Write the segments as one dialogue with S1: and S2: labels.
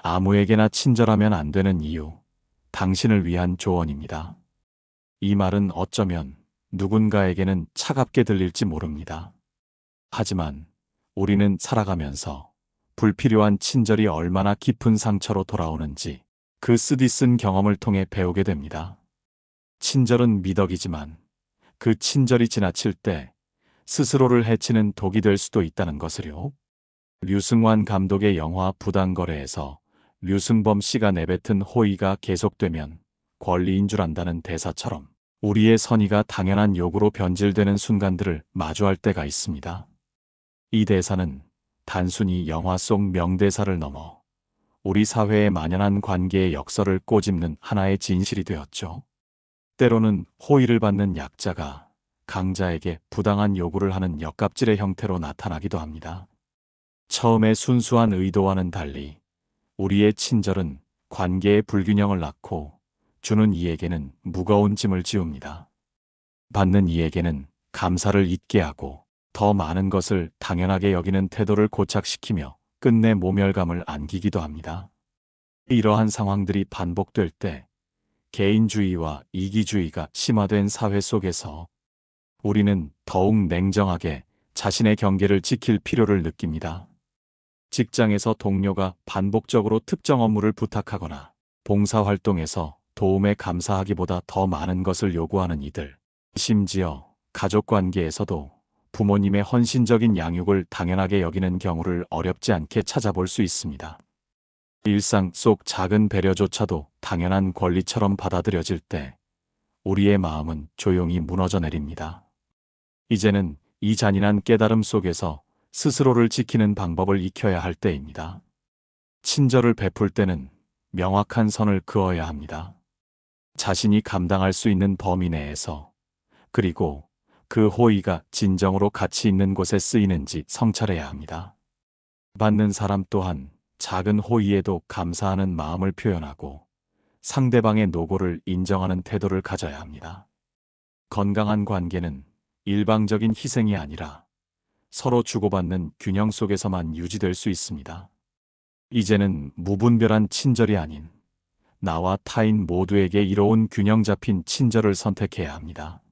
S1: 아무에게나 친절하면 안 되는 이유, 당신을 위한 조언입니다. 이 말은 어쩌면 누군가에게는 차갑게 들릴지 모릅니다. 하지만 우리는 살아가면서 불필요한 친절이 얼마나 깊은 상처로 돌아오는지 그 쓰디쓴 경험을 통해 배우게 됩니다. 친절은 미덕이지만 그 친절이 지나칠 때 스스로를 해치는 독이 될 수도 있다는 것을요. 류승환 감독의 영화 부당거래에서 류승범 씨가 내뱉은 호의가 계속되면 권리인 줄 안다는 대사처럼 우리의 선의가 당연한 요구로 변질되는 순간들을 마주할 때가 있습니다. 이 대사는 단순히 영화 속 명대사를 넘어 우리 사회에 만연한 관계의 역설을 꼬집는 하나의 진실이 되었죠. 때로는 호의를 받는 약자가 강자에게 부당한 요구를 하는 역갑질의 형태로 나타나기도 합니다. 처음에 순수한 의도와는 달리 우리의 친절은 관계의 불균형을 낳고 주는 이에게는 무거운 짐을 지웁니다. 받는 이에게는 감사를 잊게 하고 더 많은 것을 당연하게 여기는 태도를 고착시키며 끝내 모멸감을 안기기도 합니다. 이러한 상황들이 반복될 때 개인주의와 이기주의가 심화된 사회 속에서 우리는 더욱 냉정하게 자신의 경계를 지킬 필요를 느낍니다. 직장에서 동료가 반복적으로 특정 업무를 부탁하거나 봉사활동에서 도움에 감사하기보다 더 많은 것을 요구하는 이들, 심지어 가족관계에서도 부모님의 헌신적인 양육을 당연하게 여기는 경우를 어렵지 않게 찾아볼 수 있습니다. 일상 속 작은 배려조차도 당연한 권리처럼 받아들여질 때 우리의 마음은 조용히 무너져 내립니다. 이제는 이 잔인한 깨달음 속에서 스스로를 지키는 방법을 익혀야 할 때입니다. 친절을 베풀 때는 명확한 선을 그어야 합니다. 자신이 감당할 수 있는 범위 내에서, 그리고 그 호의가 진정으로 가치 있는 곳에 쓰이는지 성찰해야 합니다. 받는 사람 또한 작은 호의에도 감사하는 마음을 표현하고 상대방의 노고를 인정하는 태도를 가져야 합니다. 건강한 관계는 일방적인 희생이 아니라 서로 주고받는 균형 속에서만 유지될 수 있습니다. 이제는 무분별한 친절이 아닌 나와 타인 모두에게 이로운 균형 잡힌 친절을 선택해야 합니다.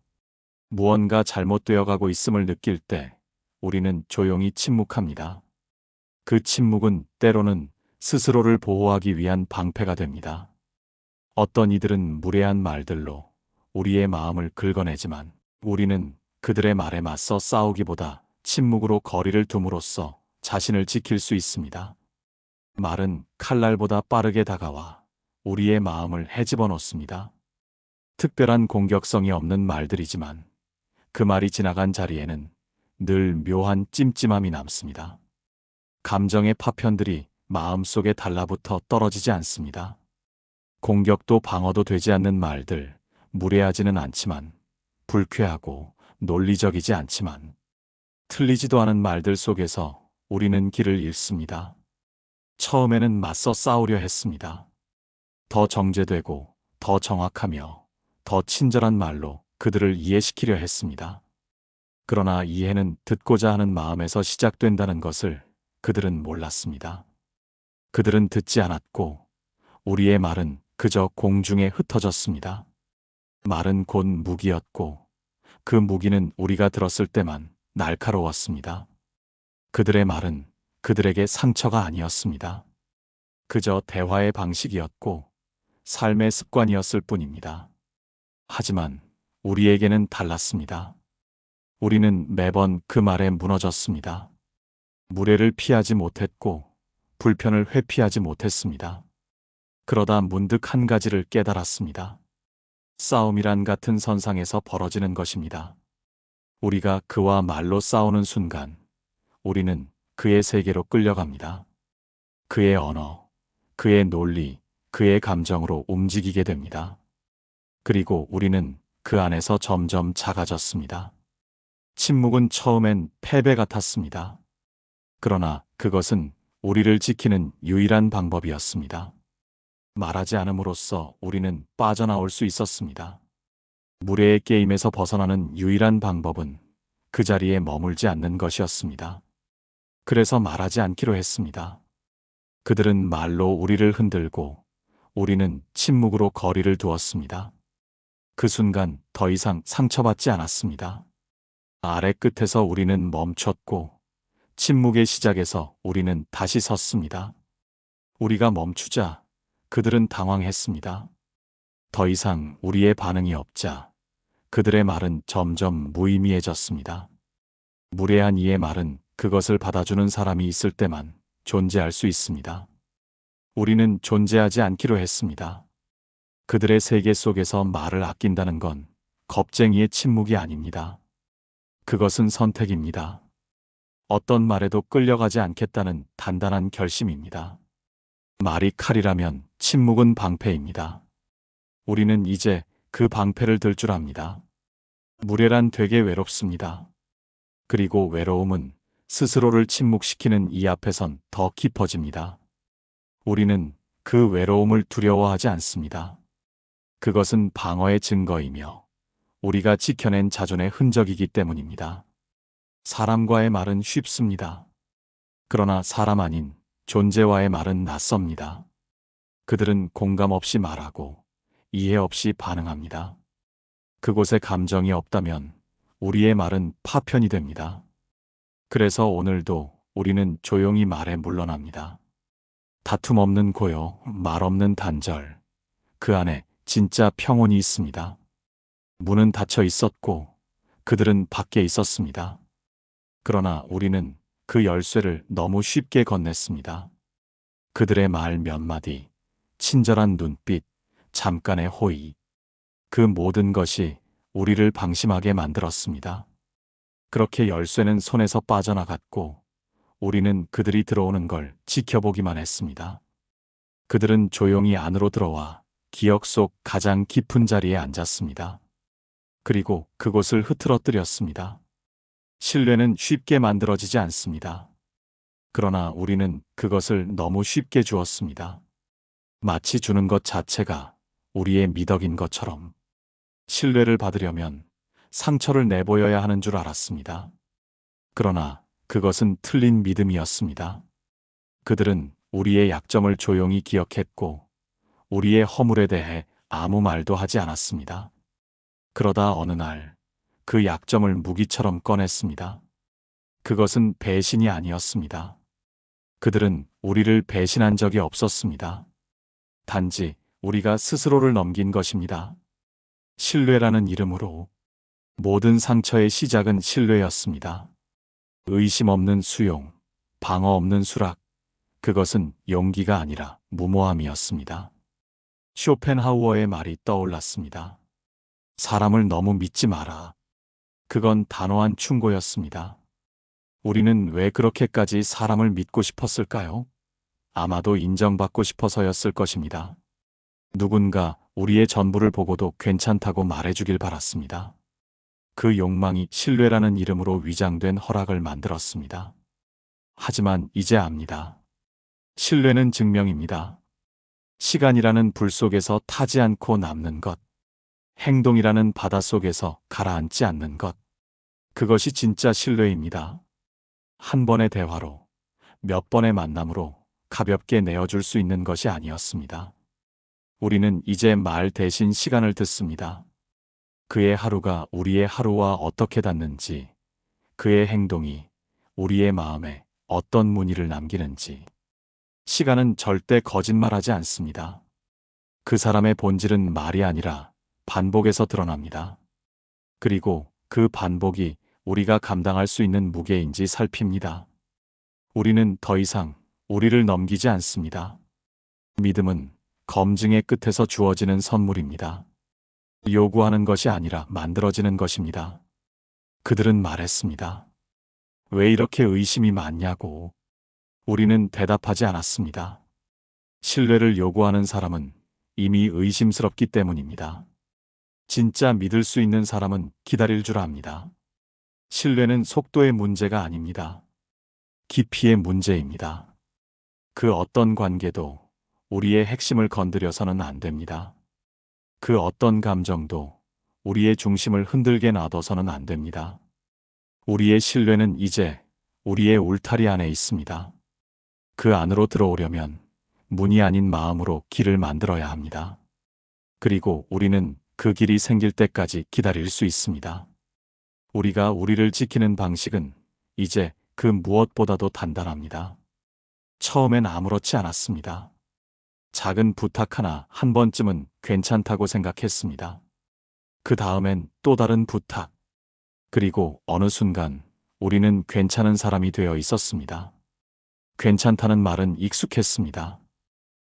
S1: 무언가 잘못되어 가고 있음을 느낄 때 우리는 조용히 침묵합니다. 그 침묵은 때로는 스스로를 보호하기 위한 방패가 됩니다. 어떤 이들은 무례한 말들로 우리의 마음을 긁어내지만 우리는 그들의 말에 맞서 싸우기보다 침묵으로 거리를 둠으로써 자신을 지킬 수 있습니다. 말은 칼날보다 빠르게 다가와 우리의 마음을 헤집어 놓습니다. 특별한 공격성이 없는 말들이지만 그 말이 지나간 자리에는 늘 묘한 찜찜함이 남습니다. 감정의 파편들이 마음속에 달라붙어 떨어지지 않습니다. 공격도 방어도 되지 않는 말들, 무례하지는 않지만, 불쾌하고 논리적이지 않지만, 틀리지도 않은 말들 속에서 우리는 길을 잃습니다. 처음에는 맞서 싸우려 했습니다. 더 정제되고, 더 정확하며, 더 친절한 말로 그들을 이해시키려 했습니다. 그러나 이해는 듣고자 하는 마음에서 시작된다는 것을 그들은 몰랐습니다. 그들은 듣지 않았고 우리의 말은 그저 공중에 흩어졌습니다. 말은 곧 무기였고 그 무기는 우리가 들었을 때만 날카로웠습니다. 그들의 말은 그들에게 상처가 아니었습니다. 그저 대화의 방식이었고 삶의 습관이었을 뿐입니다. 하지만 우리에게는 달랐습니다. 우리는 매번 그 말에 무너졌습니다. 무례를 피하지 못했고 불편을 회피하지 못했습니다. 그러다 문득 한 가지를 깨달았습니다. 싸움이란 같은 선상에서 벌어지는 것입니다. 우리가 그와 말로 싸우는 순간 우리는 그의 세계로 끌려갑니다. 그의 언어, 그의 논리, 그의 감정으로 움직이게 됩니다. 그리고 우리는 그 안에서 점점 작아졌습니다. 침묵은 처음엔 패배 같았습니다. 그러나 그것은 우리를 지키는 유일한 방법이었습니다. 말하지 않음으로써 우리는 빠져나올 수 있었습니다. 무례의 게임에서 벗어나는 유일한 방법은 그 자리에 머물지 않는 것이었습니다. 그래서 말하지 않기로 했습니다. 그들은 말로 우리를 흔들고 우리는 침묵으로 거리를 두었습니다. 그 순간 더 이상 상처받지 않았습니다. 아래 끝에서 우리는 멈췄고 침묵의 시작에서 우리는 다시 섰습니다. 우리가 멈추자 그들은 당황했습니다. 더 이상 우리의 반응이 없자 그들의 말은 점점 무의미해졌습니다. 무례한 이의 말은 그것을 받아주는 사람이 있을 때만 존재할 수 있습니다. 우리는 존재하지 않기로 했습니다. 그들의 세계 속에서 말을 아낀다는 건 겁쟁이의 침묵이 아닙니다. 그것은 선택입니다. 어떤 말에도 끌려가지 않겠다는 단단한 결심입니다. 말이 칼이라면 침묵은 방패입니다. 우리는 이제 그 방패를 들 줄 압니다. 무례란 되게 외롭습니다. 그리고 외로움은 스스로를 침묵시키는 이 앞에선 더 깊어집니다. 우리는 그 외로움을 두려워하지 않습니다. 그것은 방어의 증거이며 우리가 지켜낸 자존의 흔적이기 때문입니다. 사람과의 말은 쉽습니다. 그러나 사람 아닌 존재와의 말은 낯섭니다. 그들은 공감 없이 말하고 이해 없이 반응합니다. 그곳에 감정이 없다면 우리의 말은 파편이 됩니다. 그래서 오늘도 우리는 조용히 말에 물러납니다. 다툼 없는 고요, 말 없는 단절. 그 안에 진짜 평온이 있습니다. 문은 닫혀 있었고 그들은 밖에 있었습니다. 그러나 우리는 그 열쇠를 너무 쉽게 건넸습니다. 그들의 말 몇 마디, 친절한 눈빛, 잠깐의 호의. 그 모든 것이 우리를 방심하게 만들었습니다. 그렇게 열쇠는 손에서 빠져나갔고 우리는 그들이 들어오는 걸 지켜보기만 했습니다. 그들은 조용히 안으로 들어와 기억 속 가장 깊은 자리에 앉았습니다. 그리고 그곳을 흐트러뜨렸습니다. 신뢰는 쉽게 만들어지지 않습니다. 그러나 우리는 그것을 너무 쉽게 주었습니다. 마치 주는 것 자체가 우리의 미덕인 것처럼. 신뢰를 받으려면 상처를 내보여야 하는 줄 알았습니다. 그러나 그것은 틀린 믿음이었습니다. 그들은 우리의 약점을 조용히 기억했고 우리의 허물에 대해 아무 말도 하지 않았습니다. 그러다 어느 날 그 약점을 무기처럼 꺼냈습니다. 그것은 배신이 아니었습니다. 그들은 우리를 배신한 적이 없었습니다. 단지 우리가 스스로를 넘긴 것입니다. 신뢰라는 이름으로 모든 상처의 시작은 신뢰였습니다. 의심 없는 수용, 방어 없는 수락, 그것은 용기가 아니라 무모함이었습니다. 쇼펜하우어의 말이 떠올랐습니다. 사람을 너무 믿지 마라. 그건 단호한 충고였습니다. 우리는 왜 그렇게까지 사람을 믿고 싶었을까요? 아마도 인정받고 싶어서였을 것입니다. 누군가 우리의 전부를 보고도 괜찮다고 말해주길 바랐습니다. 그 욕망이 신뢰라는 이름으로 위장된 허락을 만들었습니다. 하지만 이제 압니다. 신뢰는 증명입니다. 시간이라는 불 속에서 타지 않고 남는 것, 행동이라는 바다 속에서 가라앉지 않는 것, 그것이 진짜 신뢰입니다. 한 번의 대화로, 몇 번의 만남으로 가볍게 내어줄 수 있는 것이 아니었습니다. 우리는 이제 말 대신 시간을 듣습니다. 그의 하루가 우리의 하루와 어떻게 닿는지, 그의 행동이 우리의 마음에 어떤 무늬를 남기는지. 시간은 절대 거짓말하지 않습니다. 그 사람의 본질은 말이 아니라 반복에서 드러납니다. 그리고 그 반복이 우리가 감당할 수 있는 무게인지 살핍니다. 우리는 더 이상 우리를 넘기지 않습니다. 믿음은 검증의 끝에서 주어지는 선물입니다. 요구하는 것이 아니라 만들어지는 것입니다. 그들은 말했습니다. 왜 이렇게 의심이 많냐고. 우리는 대답하지 않았습니다. 신뢰를 요구하는 사람은 이미 의심스럽기 때문입니다. 진짜 믿을 수 있는 사람은 기다릴 줄 압니다. 신뢰는 속도의 문제가 아닙니다. 깊이의 문제입니다. 그 어떤 관계도 우리의 핵심을 건드려서는 안 됩니다. 그 어떤 감정도 우리의 중심을 흔들게 놔둬서는 안 됩니다. 우리의 신뢰는 이제 우리의 울타리 안에 있습니다. 그 안으로 들어오려면 문이 아닌 마음으로 길을 만들어야 합니다. 그리고 우리는 그 길이 생길 때까지 기다릴 수 있습니다. 우리가 우리를 지키는 방식은 이제 그 무엇보다도 단단합니다. 처음엔 아무렇지 않았습니다. 작은 부탁 하나 한 번쯤은 괜찮다고 생각했습니다. 그 다음엔 또 다른 부탁. 그리고 어느 순간 우리는 괜찮은 사람이 되어 있었습니다. 괜찮다는 말은 익숙했습니다.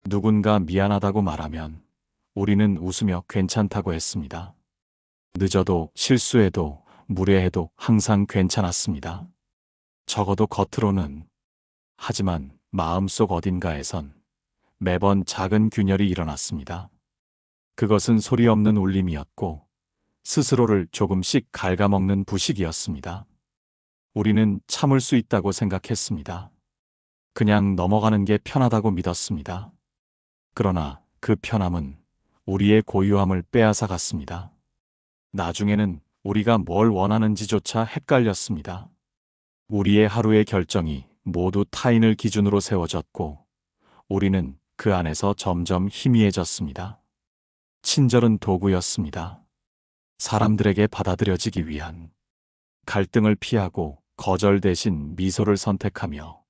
S1: 누군가 미안하다고 말하면 우리는 웃으며 괜찮다고 했습니다. 늦어도 실수해도 무례해도 항상 괜찮았습니다. 적어도 겉으로는. 하지만 마음속 어딘가에선 매번 작은 균열이 일어났습니다. 그것은 소리 없는 울림이었고 스스로를 조금씩 갉아먹는 부식이었습니다. 우리는 참을 수 있다고 생각했습니다. 그냥 넘어가는 게 편하다고 믿었습니다. 그러나 그 편함은 우리의 고유함을 빼앗아 갔습니다. 나중에는 우리가 뭘 원하는지조차 헷갈렸습니다. 우리의 하루의 결정이 모두 타인을 기준으로 세워졌고 우리는 그 안에서 점점 희미해졌습니다. 친절은 도구였습니다. 사람들에게 받아들여지기 위한. 갈등을 피하고 거절 대신 미소를 선택하며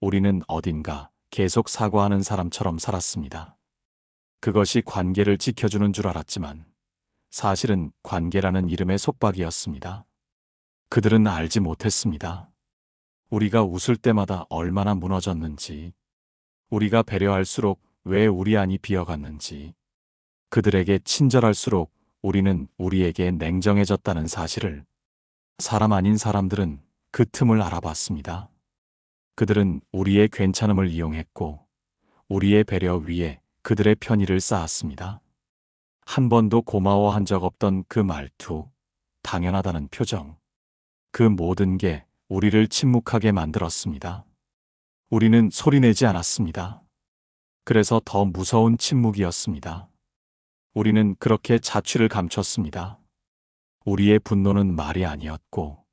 S1: 우리는 어딘가 계속 사과하는 사람처럼 살았습니다. 그것이 관계를 지켜주는 줄 알았지만 사실은 관계라는 이름의 속박이었습니다. 그들은 알지 못했습니다. 우리가 웃을 때마다 얼마나 무너졌는지, 우리가 배려할수록 왜 우리 안이 비어갔는지, 그들에게 친절할수록 우리는 우리에게 냉정해졌다는 사실을. 사람 아닌 사람들은 그 틈을 알아봤습니다. 그들은 우리의 괜찮음을 이용했고 우리의 배려 위에 그들의 편의를 쌓았습니다. 한 번도 고마워한 적 없던 그 말투, 당연하다는 표정. 그 모든 게 우리를 침묵하게 만들었습니다. 우리는 소리내지 않았습니다. 그래서 더 무서운 침묵이었습니다. 우리는 그렇게 자취를 감췄습니다. 우리의 분노는 말이 아니었고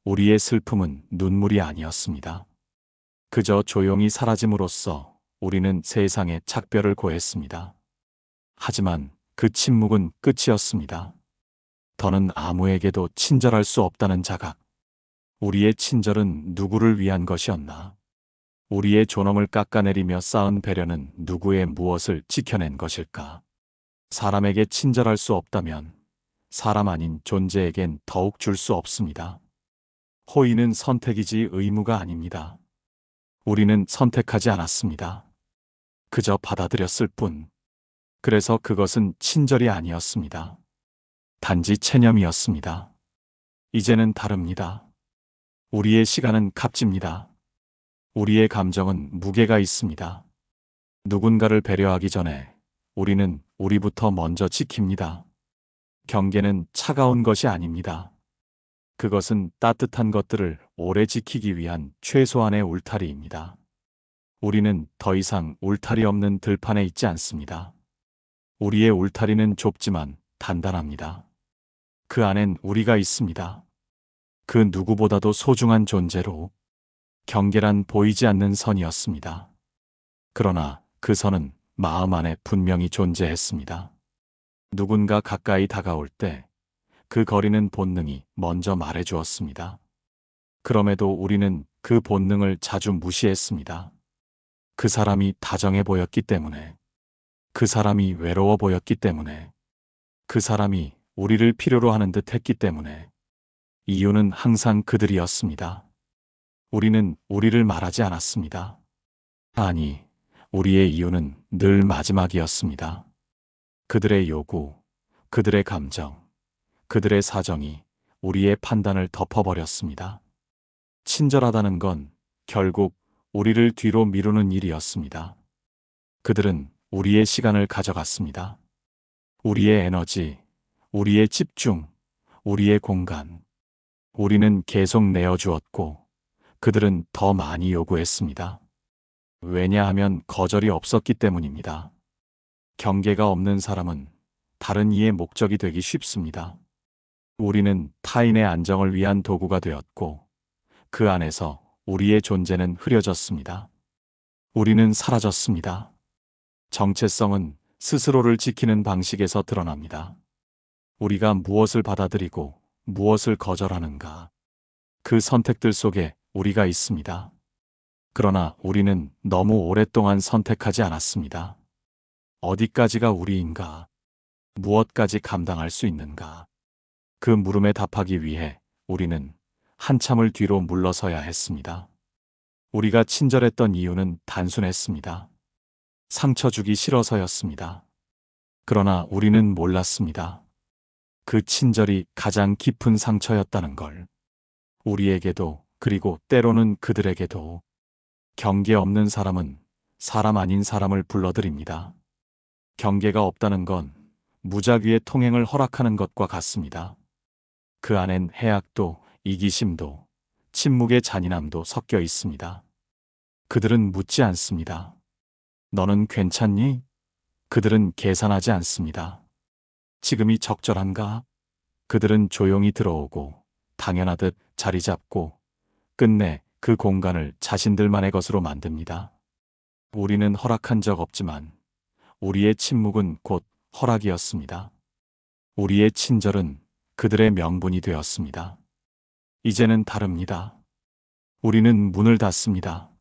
S1: 우리의 슬픔은 눈물이 아니었습니다. 그저 조용히 사라짐으로써 우리는 세상에 작별을 고했습니다. 하지만 그 침묵은 끝이었습니다. 더는 아무에게도 친절할 수 없다는 자각. 우리의 친절은 누구를 위한 것이었나? 우리의 존엄을 깎아내리며 쌓은 배려는 누구의 무엇을 지켜낸 것일까? 사람에게 친절할 수 없다면 사람 아닌 존재에겐 더욱 줄 수 없습니다. 호의는 선택이지 의무가 아닙니다. 우리는 선택하지 않았습니다. 그저 받아들였을 뿐. 그래서 그것은 친절이 아니었습니다. 단지 체념이었습니다. 이제는 다릅니다. 우리의 시간은 값집니다. 우리의 감정은 무게가 있습니다. 누군가를 배려하기 전에 우리는 우리부터 먼저 지킵니다. 경계는 차가운 것이 아닙니다. 그것은 따뜻한 것들을 오래 지키기 위한 최소한의 울타리입니다. 우리는 더 이상 울타리 없는 들판에 있지 않습니다. 우리의 울타리는 좁지만 단단합니다. 그 안엔 우리가 있습니다. 그 누구보다도 소중한 존재로. 경계란 보이지 않는 선이었습니다. 그러나 그 선은 마음 안에 분명히 존재했습니다. 누군가 가까이 다가올 때 그 거리는 본능이 먼저 말해주었습니다. 그럼에도 우리는 그 본능을 자주 무시했습니다. 그 사람이 다정해 보였기 때문에, 그 사람이 외로워 보였기 때문에, 그 사람이 우리를 필요로 하는 듯 했기 때문에. 이유는 항상 그들이었습니다. 우리는 우리를 말하지 않았습니다. 아니, 우리의 이유는 늘 마지막이었습니다. 그들의 요구, 그들의 감정, 그들의 사정이 우리의 판단을 덮어버렸습니다. 친절하다는 건 결국 우리를 뒤로 미루는 일이었습니다. 그들은 우리의 시간을 가져갔습니다. 우리의 에너지, 우리의 집중, 우리의 공간. 우리는 계속 내어주었고 그들은 더 많이 요구했습니다. 왜냐하면 거절이 없었기 때문입니다. 경계가 없는 사람은 다른 이의 목적이 되기 쉽습니다. 우리는 타인의 안정을 위한 도구가 되었고 그 안에서 우리의 존재는 흐려졌습니다. 우리는 사라졌습니다. 정체성은 스스로를 지키는 방식에서 드러납니다. 우리가 무엇을 받아들이고 무엇을 거절하는가. 그 선택들 속에 우리가 있습니다. 그러나 우리는 너무 오랫동안 선택하지 않았습니다. 어디까지가 우리인가? 무엇까지 감당할 수 있는가? 그 물음에 답하기 위해 우리는 한참을 뒤로 물러서야 했습니다. 우리가 친절했던 이유는 단순했습니다. 상처 주기 싫어서였습니다. 그러나 우리는 몰랐습니다. 그 친절이 가장 깊은 상처였다는 걸. 우리에게도, 그리고 때로는 그들에게도. 경계 없는 사람은 사람 아닌 사람을 불러들입니다. 경계가 없다는 건 무작위의 통행을 허락하는 것과 같습니다. 그 안엔 해악도, 이기심도, 침묵의 잔인함도 섞여 있습니다. 그들은 묻지 않습니다. 너는 괜찮니? 그들은 계산하지 않습니다. 지금이 적절한가? 그들은 조용히 들어오고 당연하듯 자리 잡고 끝내 그 공간을 자신들만의 것으로 만듭니다. 우리는 허락한 적 없지만 우리의 침묵은 곧 허락이었습니다. 우리의 친절은 그들의 명분이 되었습니다. 이제는 다릅니다. 우리는 문을 닫습니다.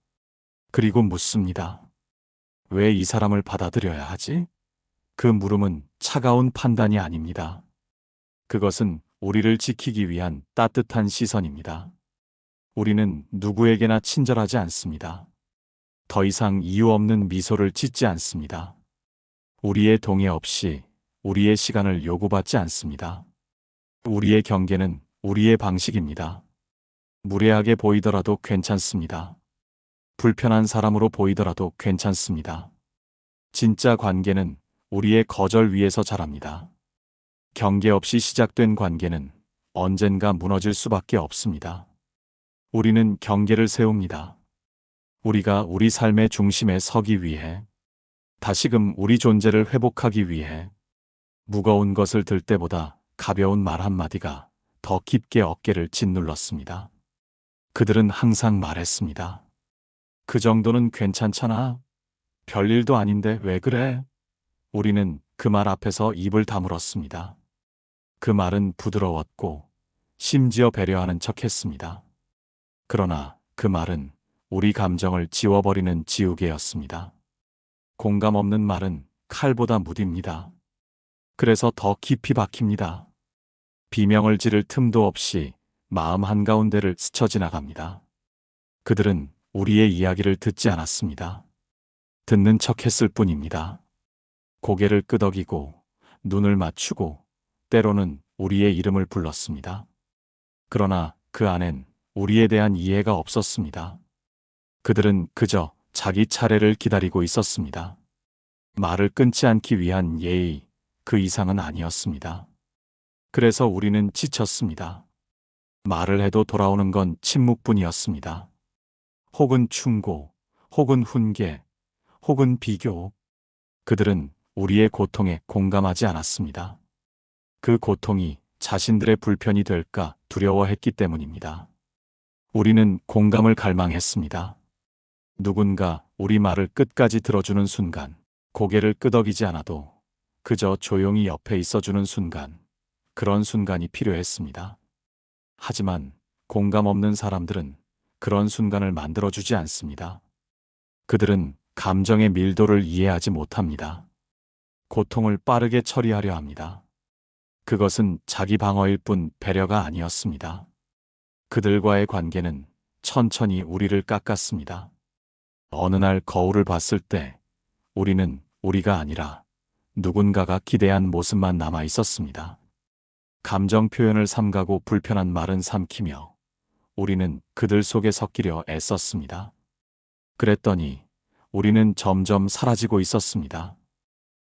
S1: 그리고 묻습니다. 왜 이 사람을 받아들여야 하지? 그 물음은 차가운 판단이 아닙니다. 그것은 우리를 지키기 위한 따뜻한 시선입니다. 우리는 누구에게나 친절하지 않습니다. 더 이상 이유 없는 미소를 짓지 않습니다. 우리의 동의 없이 우리의 시간을 요구받지 않습니다. 우리의 경계는 우리의 방식입니다. 무례하게 보이더라도 괜찮습니다. 불편한 사람으로 보이더라도 괜찮습니다. 진짜 관계는 우리의 거절 위에서 자랍니다. 경계 없이 시작된 관계는 언젠가 무너질 수밖에 없습니다. 우리는 경계를 세웁니다. 우리가 우리 삶의 중심에 서기 위해, 다시금 우리 존재를 회복하기 위해. 무거운 것을 들 때보다 가벼운 말 한마디가 더 깊게 어깨를 짓눌렀습니다. 그들은 항상 말했습니다. 그 정도는 괜찮잖아. 별일도 아닌데 왜 그래? 우리는 그 말 앞에서 입을 다물었습니다. 그 말은 부드러웠고 심지어 배려하는 척했습니다. 그러나 그 말은 우리 감정을 지워버리는 지우개였습니다. 공감 없는 말은 칼보다 무딥니다. 그래서 더 깊이 박힙니다. 비명을 지를 틈도 없이 마음 한가운데를 스쳐 지나갑니다. 그들은 우리의 이야기를 듣지 않았습니다. 듣는 척했을 뿐입니다. 고개를 끄덕이고 눈을 맞추고 때로는 우리의 이름을 불렀습니다. 그러나 그 안엔 우리에 대한 이해가 없었습니다. 그들은 그저 자기 차례를 기다리고 있었습니다. 말을 끊지 않기 위한 예의, 그 이상은 아니었습니다. 그래서 우리는 지쳤습니다. 말을 해도 돌아오는 건 침묵뿐이었습니다. 혹은 충고, 혹은 훈계, 혹은 비교. 그들은 우리의 고통에 공감하지 않았습니다. 그 고통이 자신들의 불편이 될까 두려워했기 때문입니다. 우리는 공감을 갈망했습니다. 누군가 우리 말을 끝까지 들어주는 순간, 고개를 끄덕이지 않아도 그저 조용히 옆에 있어주는 순간, 그런 순간이 필요했습니다. 하지만 공감 없는 사람들은 그런 순간을 만들어주지 않습니다. 그들은 감정의 밀도를 이해하지 못합니다. 고통을 빠르게 처리하려 합니다. 그것은 자기 방어일 뿐 배려가 아니었습니다. 그들과의 관계는 천천히 우리를 깎았습니다. 어느 날 거울을 봤을 때 우리는 우리가 아니라 누군가가 기대한 모습만 남아 있었습니다. 감정 표현을 삼가고 불편한 말은 삼키며 우리는 그들 속에 섞이려 애썼습니다. 그랬더니 우리는 점점 사라지고 있었습니다.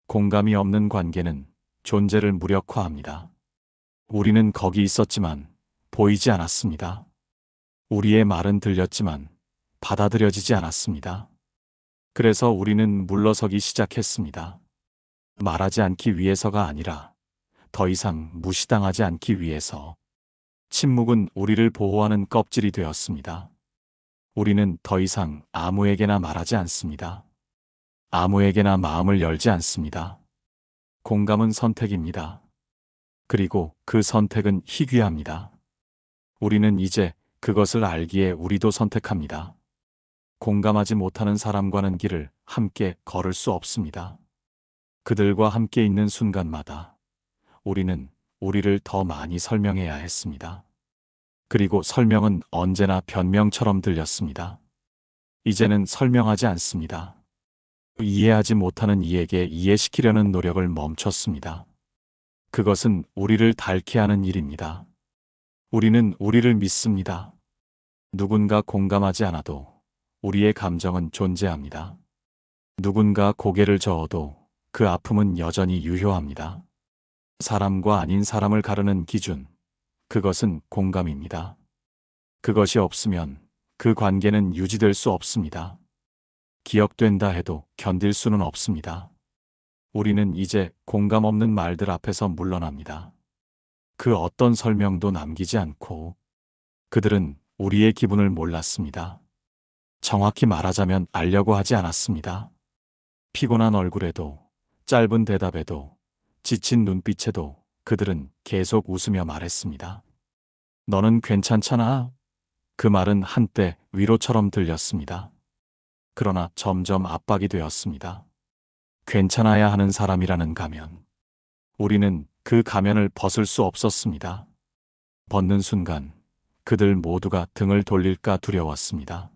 S1: 공감이 없는 관계는 존재를 무력화합니다. 우리는 거기 있었지만 보이지 않았습니다. 우리의 말은 들렸지만 받아들여지지 않았습니다. 그래서 우리는 물러서기 시작했습니다. 말하지 않기 위해서가 아니라 더 이상 무시당하지 않기 위해서. 침묵은 우리를 보호하는 껍질이 되었습니다. 우리는 더 이상 아무에게나 말하지 않습니다. 아무에게나 마음을 열지 않습니다. 공감은 선택입니다. 그리고 그 선택은 희귀합니다. 우리는 이제 그것을 알기에 우리도 선택합니다. 공감하지 못하는 사람과는 길을 함께 걸을 수 없습니다. 그들과 함께 있는 순간마다 우리는 우리를 더 많이 설명해야 했습니다. 그리고 설명은 언제나 변명처럼 들렸습니다. 이제는 설명하지 않습니다. 이해하지 못하는 이에게 이해시키려는 노력을 멈췄습니다. 그것은 우리를 닳게 하는 일입니다. 우리는 우리를 믿습니다. 누군가 공감하지 않아도 우리의 감정은 존재합니다. 누군가 고개를 저어도 그 아픔은 여전히 유효합니다. 사람과 아닌 사람을 가르는 기준, 그것은 공감입니다. 그것이 없으면 그 관계는 유지될 수 없습니다. 기억된다 해도 견딜 수는 없습니다. 우리는 이제 공감 없는 말들 앞에서 물러납니다. 그 어떤 설명도 남기지 않고 그들은 우리의 기분을 몰랐습니다. 정확히 말하자면 알려고 하지 않았습니다. 피곤한 얼굴에도, 짧은 대답에도, 지친 눈빛에도 그들은 계속 웃으며 말했습니다. 너는 괜찮잖아. 그 말은 한때 위로처럼 들렸습니다. 그러나 점점 압박이 되었습니다. 괜찮아야 하는 사람이라는 가면. 우리는 그 가면을 벗을 수 없었습니다. 벗는 순간 그들 모두가 등을 돌릴까 두려웠습니다.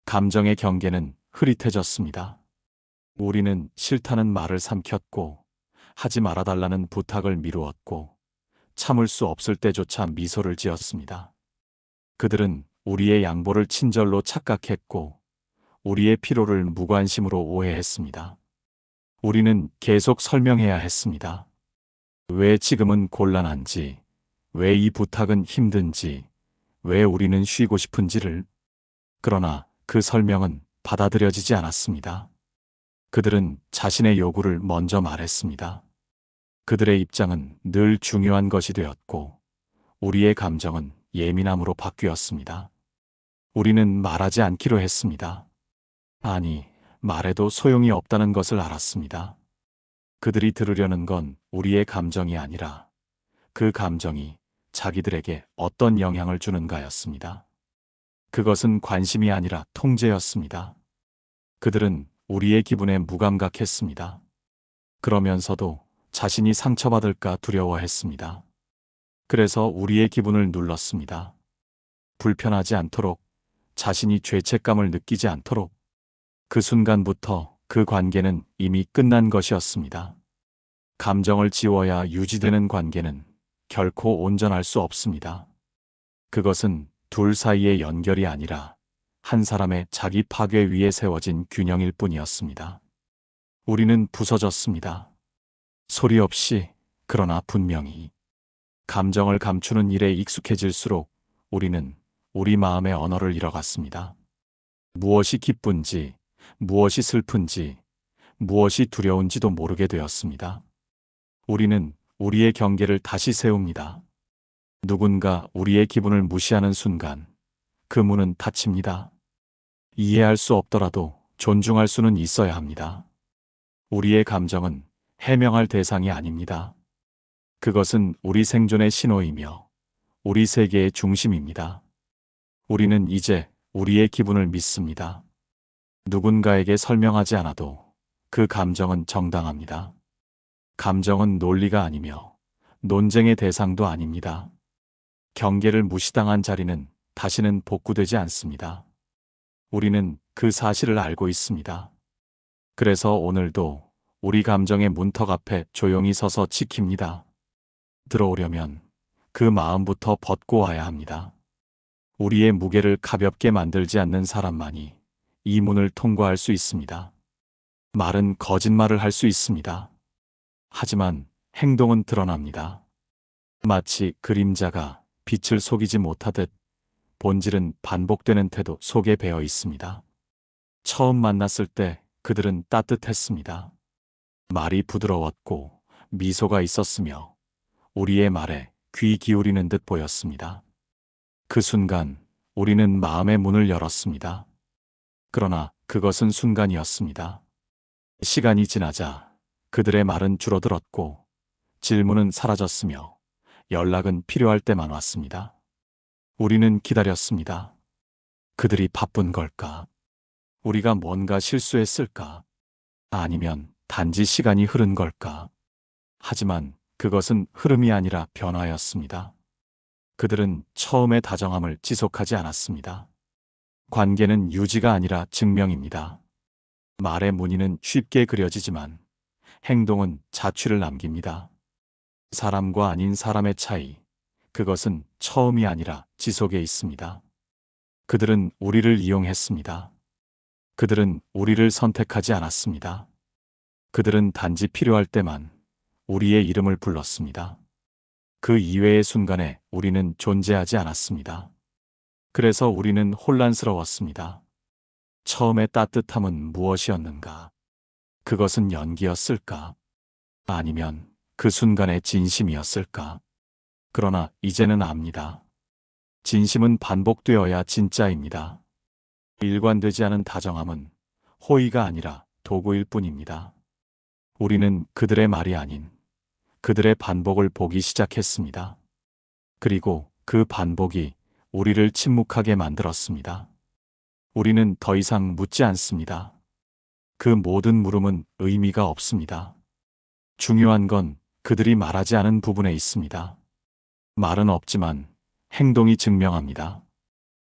S1: 감정의 경계는 흐릿해졌습니다. 우리는 싫다는 말을 삼켰고 하지 말아달라는 부탁을 미루었고 참을 수 없을 때조차 미소를 지었습니다. 그들은 우리의 양보를 친절로 착각했고 우리의 피로를 무관심으로 오해했습니다. 우리는 계속 설명해야 했습니다. 왜 지금은 곤란한지, 왜 이 부탁은 힘든지, 왜 우리는 쉬고 싶은지를. 그러나 그 설명은 받아들여지지 않았습니다. 그들은 자신의 요구를 먼저 말했습니다. 그들의 입장은 늘 중요한 것이 되었고 우리의 감정은 예민함으로 바뀌었습니다. 우리는 말하지 않기로 했습니다. 아니, 말해도 소용이 없다는 것을 알았습니다. 그들이 들으려는 건 우리의 감정이 아니라 그 감정이 자기들에게 어떤 영향을 주는가였습니다. 그것은 관심이 아니라 통제였습니다. 그들은 우리의 기분에 무감각했습니다. 그러면서도 자신이 상처받을까 두려워했습니다. 그래서 우리의 기분을 눌렀습니다. 불편하지 않도록, 자신이 죄책감을 느끼지 않도록. 그 순간부터 그 관계는 이미 끝난 것이었습니다. 감정을 지워야 유지되는 관계는 결코 온전할 수 없습니다. 그것은 둘 사이의 연결이 아니라 한 사람의 자기 파괴 위에 세워진 균형일 뿐이었습니다. 우리는 부서졌습니다. 소리 없이, 그러나 분명히. 감정을 감추는 일에 익숙해질수록 우리는 우리 마음의 언어를 잃어갔습니다. 무엇이 기쁜지, 무엇이 슬픈지, 무엇이 두려운지도 모르게 되었습니다. 우리는 우리의 경계를 다시 세웁니다. 누군가 우리의 기분을 무시하는 순간 그 문은 닫힙니다. 이해할 수 없더라도 존중할 수는 있어야 합니다. 우리의 감정은 해명할 대상이 아닙니다. 그것은 우리 생존의 신호이며 우리 세계의 중심입니다. 우리는 이제 우리의 기분을 믿습니다. 누군가에게 설명하지 않아도 그 감정은 정당합니다. 감정은 논리가 아니며 논쟁의 대상도 아닙니다. 경계를 무시당한 자리는 다시는 복구되지 않습니다. 우리는 그 사실을 알고 있습니다. 그래서 오늘도 우리 감정의 문턱 앞에 조용히 서서 지킵니다. 들어오려면 그 마음부터 벗고 와야 합니다. 우리의 무게를 가볍게 만들지 않는 사람만이 이 문을 통과할 수 있습니다. 말은 거짓말을 할 수 있습니다. 하지만 행동은 드러납니다. 마치 그림자가 빛을 속이지 못하듯 본질은 반복되는 태도 속에 배어 있습니다. 처음 만났을 때 그들은 따뜻했습니다. 말이 부드러웠고 미소가 있었으며 우리의 말에 귀 기울이는 듯 보였습니다. 그 순간 우리는 마음의 문을 열었습니다. 그러나 그것은 순간이었습니다. 시간이 지나자 그들의 말은 줄어들었고 질문은 사라졌으며 연락은 필요할 때만 왔습니다. 우리는 기다렸습니다. 그들이 바쁜 걸까? 우리가 뭔가 실수했을까? 아니면 단지 시간이 흐른 걸까? 하지만 그것은 흐름이 아니라 변화였습니다. 그들은 처음의 다정함을 지속하지 않았습니다. 관계는 유지가 아니라 증명입니다. 말의 무늬는 쉽게 그려지지만 행동은 자취를 남깁니다. 사람과 아닌 사람의 차이, 그것은 처음이 아니라 지속에 있습니다. 그들은 우리를 이용했습니다. 그들은 우리를 선택하지 않았습니다. 그들은 단지 필요할 때만 우리의 이름을 불렀습니다. 그 이외의 순간에 우리는 존재하지 않았습니다. 그래서 우리는 혼란스러웠습니다. 처음의 따뜻함은 무엇이었는가? 그것은 연기였을까? 아니면 그 순간의 진심이었을까? 그러나 이제는 압니다. 진심은 반복되어야 진짜입니다. 일관되지 않은 다정함은 호의가 아니라 도구일 뿐입니다. 우리는 그들의 말이 아닌 그들의 반복을 보기 시작했습니다. 그리고 그 반복이 우리를 침묵하게 만들었습니다. 우리는 더 이상 묻지 않습니다. 그 모든 물음은 의미가 없습니다. 중요한 건 그들이 말하지 않은 부분에 있습니다. 말은 없지만 행동이 증명합니다.